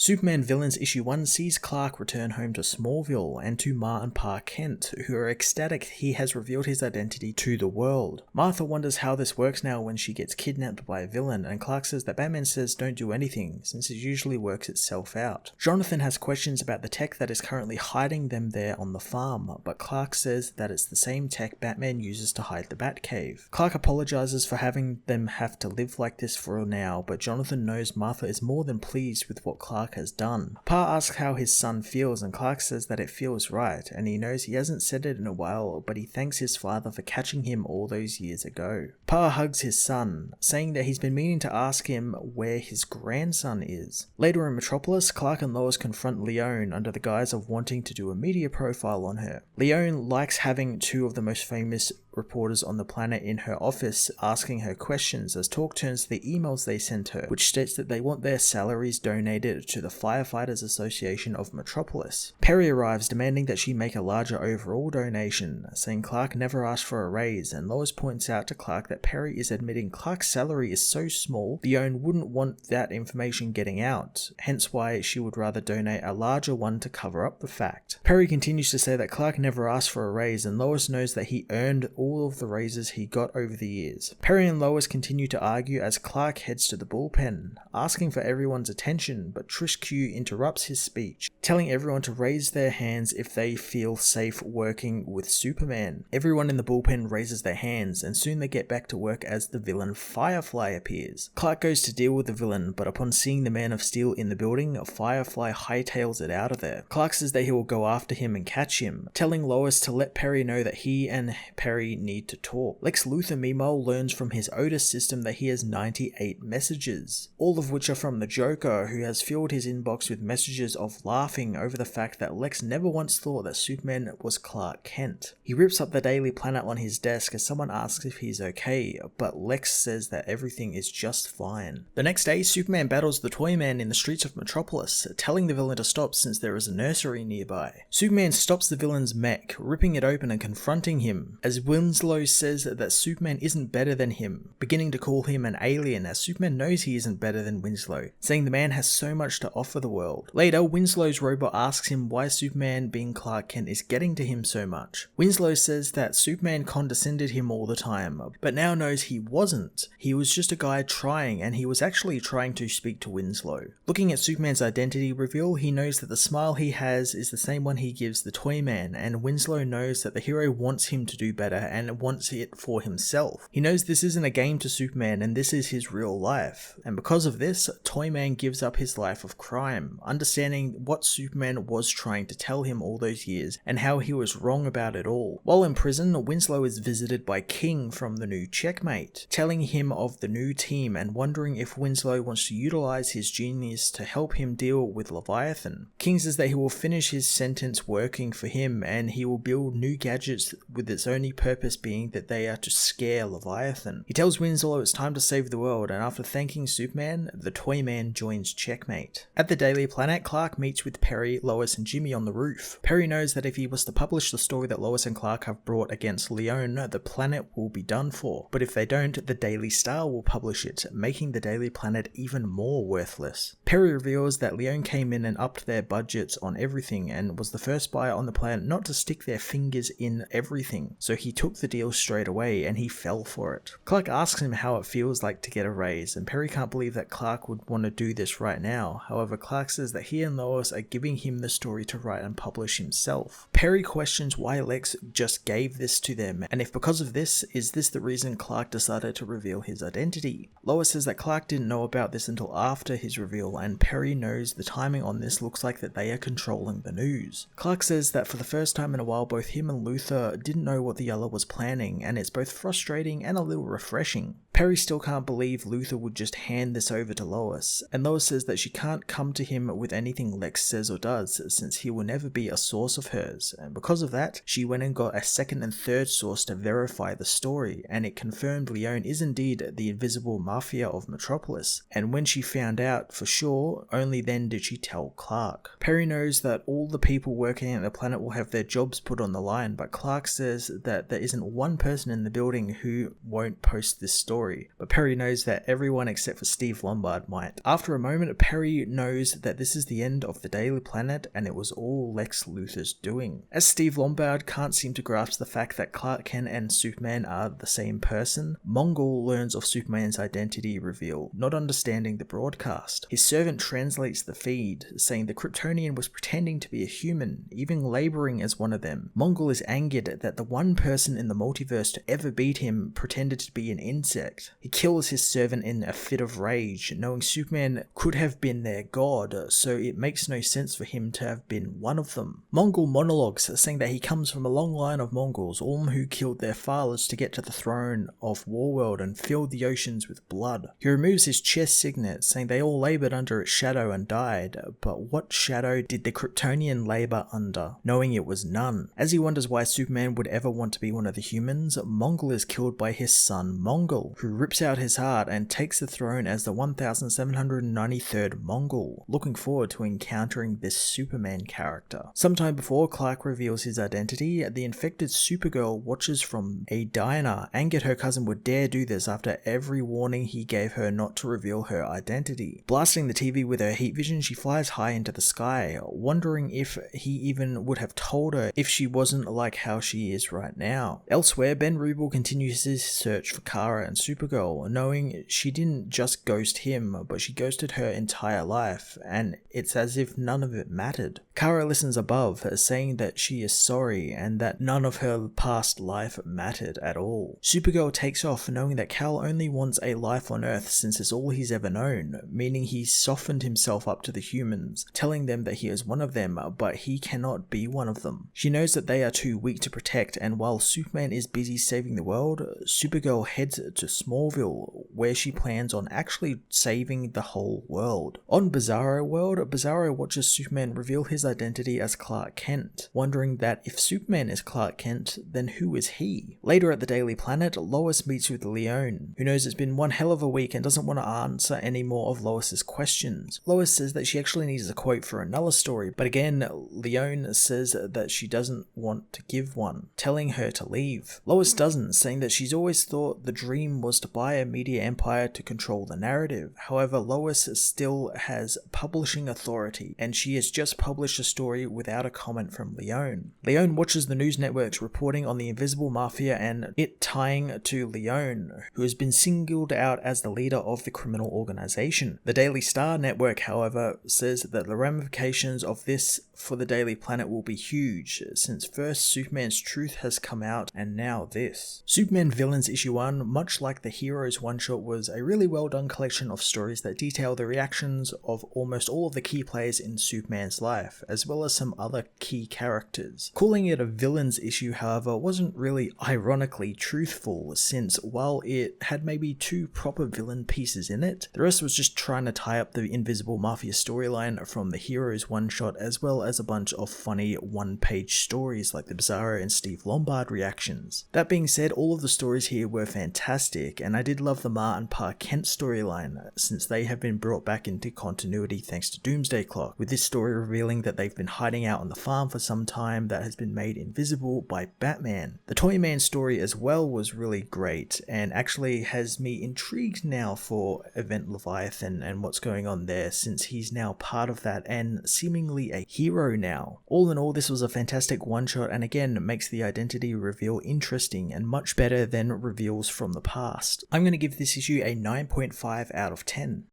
Superman Villains Issue 1 sees Clark return home to Smallville and to Ma and Pa Kent, who are ecstatic he has revealed his identity to the world. Martha wonders how this works now when she gets kidnapped by a villain, and Clark says that Batman says don't do anything, since it usually works itself out. Jonathan has questions about the tech that is currently hiding them there on the farm, but Clark says that it's the same tech Batman uses to hide the Batcave. Clark apologizes for having them have to live like this for now, but Jonathan knows Martha is more than pleased with what Clark has done. Pa asks how his son feels, and Clark says that it feels right, and he knows he hasn't said it in a while, but he thanks his father for catching him all those years ago. Pa hugs his son, saying that he's been meaning to ask him where his grandson is. Later in Metropolis, Clark and Lois confront Leone under the guise of wanting to do a media profile on her. Leone likes having two of the most famous reporters on the planet in her office asking her questions, as talk turns to the emails they sent her, which states that they want their salaries donated to the Firefighters Association of Metropolis. Perry arrives demanding that she make a larger overall donation, saying Clark never asked for a raise, and Lois points out to Clark that Perry is admitting Clark's salary is so small Leone wouldn't want that information getting out, hence why she would rather donate a larger one to cover up the fact. Perry continues to say that Clark never asked for a raise, and Lois knows that he earned all of the raises he got over the years. Perry and Lois continue to argue as Clark heads to the bullpen, asking for everyone's attention, but Trish Q interrupts his speech, telling everyone to raise their hands if they feel safe working with Superman. Everyone in the bullpen raises their hands, and soon they get back to work as the villain Firefly appears. Clark goes to deal with the villain, but upon seeing the Man of Steel in the building, Firefly hightails it out of there. Clark says that he will go after him and catch him, telling Lois to let Perry know that he and Perry need to talk. Lex Luthor meanwhile learns from his Otis system that he has 98 messages, all of which are from the Joker, who has filled his inbox with messages of laughing over the fact that Lex never once thought that Superman was Clark Kent. He rips up the Daily Planet on his desk as someone asks if he's okay, but Lex says that everything is just fine. The next day, Superman battles the Toyman in the streets of Metropolis, telling the villain to stop since there is a nursery nearby. Superman stops the villain's mech, ripping it open and confronting him, as Winslow says that Superman isn't better than him, beginning to call him an alien as Superman knows he isn't better than Winslow, saying the man has so much to offer the world. Later, Winslow's robot asks him why Superman being Clark Kent is getting to him so much. Winslow says that Superman condescended him all the time, but now knows he wasn't. He was just a guy trying, and he was actually trying to speak to Winslow. Looking at Superman's identity reveal, he knows that the smile he has is the same one he gives the Toyman, and Winslow knows that the hero wants him to do better and wants it for himself. He knows this isn't a game to Superman and this is his real life, and because of this, Toyman gives up his life of crime, understanding what Superman was trying to tell him all those years and how he was wrong about it all. While in prison, Winslow is visited by King from the new Checkmate, telling him of the new team and wondering if Winslow wants to utilize his genius to help him deal with Leviathan. King says that he will finish his sentence working for him and he will build new gadgets with its only purpose being that they are to scare Leviathan. He tells Winslow it's time to save the world, and after thanking Superman, the Toyman joins Checkmate. At the Daily Planet, Clark meets with Perry, Lois and Jimmy on the roof. Perry knows that if he was to publish the story that Lois and Clark have brought against Leone, the planet will be done for, but if they don't, the Daily Star will publish it, making the Daily Planet even more worthless. Perry reveals that Leone came in and upped their budgets on everything and was the first buyer on the planet not to stick their fingers in everything, so he took the deal straight away and he fell for it. Clark asks him how it feels like to get a raise, and Perry can't believe that Clark would want to do this right now. However, Clark says that he and Lois are giving him the story to write and publish himself. Perry questions why Lex just gave this to them, and if because of this, is this the reason Clark decided to reveal his identity? Lois says that Clark didn't know about this until after his reveal, and Perry knows the timing on this looks like that they are controlling the news. Clark says that for the first time in a while, both him and Luthor didn't know what the other was planning, and it's both frustrating and a little refreshing. Perry still can't believe Luthor would just hand this over to Lois, and Lois says that she can't come to him with anything Lex says or does, since he will never be a source of hers, and because of that, she went and got a second and third source to verify the story, and it confirmed Leone is indeed the invisible mafia of Metropolis, and when she found out for sure, only then did she tell Clark. Perry knows that all the people working at the planet will have their jobs put on the line, but Clark says that there isn't one person in the building who won't post this story, story, but Perry knows that everyone except for Steve Lombard might. After a moment, Perry knows that this is the end of the Daily Planet and it was all Lex Luthor's doing. As Steve Lombard can't seem to grasp the fact that Clark Kent and Superman are the same person, Mongol learns of Superman's identity reveal, not understanding the broadcast. His servant translates the feed, saying the Kryptonian was pretending to be a human, even laboring as one of them. Mongol is angered that the one person in the multiverse to ever beat him pretended to be an insect. He kills his servant in a fit of rage, knowing Superman could have been their god, so it makes no sense for him to have been one of them. Mongol monologues, saying that he comes from a long line of Mongols, all who killed their fathers to get to the throne of Warworld and filled the oceans with blood. He removes his chest signet, saying they all labored under its shadow and died, but what shadow did the Kryptonian labor under, knowing it was none? As he wonders why Superman would ever want to be one of the humans, Mongol is killed by his son Mongol, who rips out his heart and takes the throne as the 1793rd Mongol, looking forward to encountering this Superman character. Sometime before Clark reveals his identity, the infected Supergirl watches from a diner, angered her cousin would dare do this after every warning he gave her not to reveal her identity. Blasting the TV with her heat vision, she flies high into the sky, wondering if he even would have told her if she wasn't like how she is right now. Elsewhere, Ben Rubel continues his search for Kara and Supergirl, knowing she didn't just ghost him, but she ghosted her entire life, and it's as if none of it mattered. Kara listens above, saying that she is sorry and that none of her past life mattered at all. Supergirl takes off, knowing that Kal only wants a life on Earth since it's all he's ever known, meaning he's softened himself up to the humans, telling them that he is one of them, but he cannot be one of them. She knows that they are too weak to protect, and while Superman is busy saving the world, Supergirl heads to Smallville, where she plans on actually saving the whole world. On Bizarro World, Bizarro watches Superman reveal his identity as Clark Kent, wondering that if Superman is Clark Kent, then who is he? Later at the Daily Planet, Lois meets with Leone, who knows it's been one hell of a week and doesn't want to answer any more of Lois's questions. Lois says that she actually needs a quote for another story, but again, Leone says that she doesn't want to give one, telling her to leave. Lois doesn't, saying that she's always thought the dream was to buy a media empire to control the narrative. However, Lois still has publishing authority, and she has just published a story without a comment from Leone. Leone watches the news networks reporting on the Invisible Mafia and it tying to Leone, who has been singled out as the leader of the criminal organization. The Daily Star network, however, says that the ramifications of this for the Daily Planet will be huge, since first Superman's truth has come out and now this. Superman Villains Issue 1, much like the Heroes one-shot, was a really well done collection of stories that detail the reactions of almost all of the key players in Superman's life, as well as some other key characters. Calling it a Villains issue, however, wasn't really ironically truthful, since while it had maybe 2 proper villain pieces in it, the rest was just trying to tie up the Invisible Mafia storyline from the Heroes one-shot, as well as a bunch of funny one-page stories like the Bizarro and Steve Lombard reactions. That being said, all of the stories here were fantastic, and I did love the Ma and Pa Kent storyline, since they have been brought back into continuity thanks to Doomsday Clock, with this story revealing that they've been hiding out on the farm for some time that has been made invisible by Batman. The Toyman story as well was really great, and actually has me intrigued now for Event Leviathan and what's going on there, since he's now part of that and seemingly a hero now. All in all, this was a fantastic one-shot, and again makes the identity reveal interesting and much better than reveals from the past. I'm going to give this issue a 9.5 out of 10.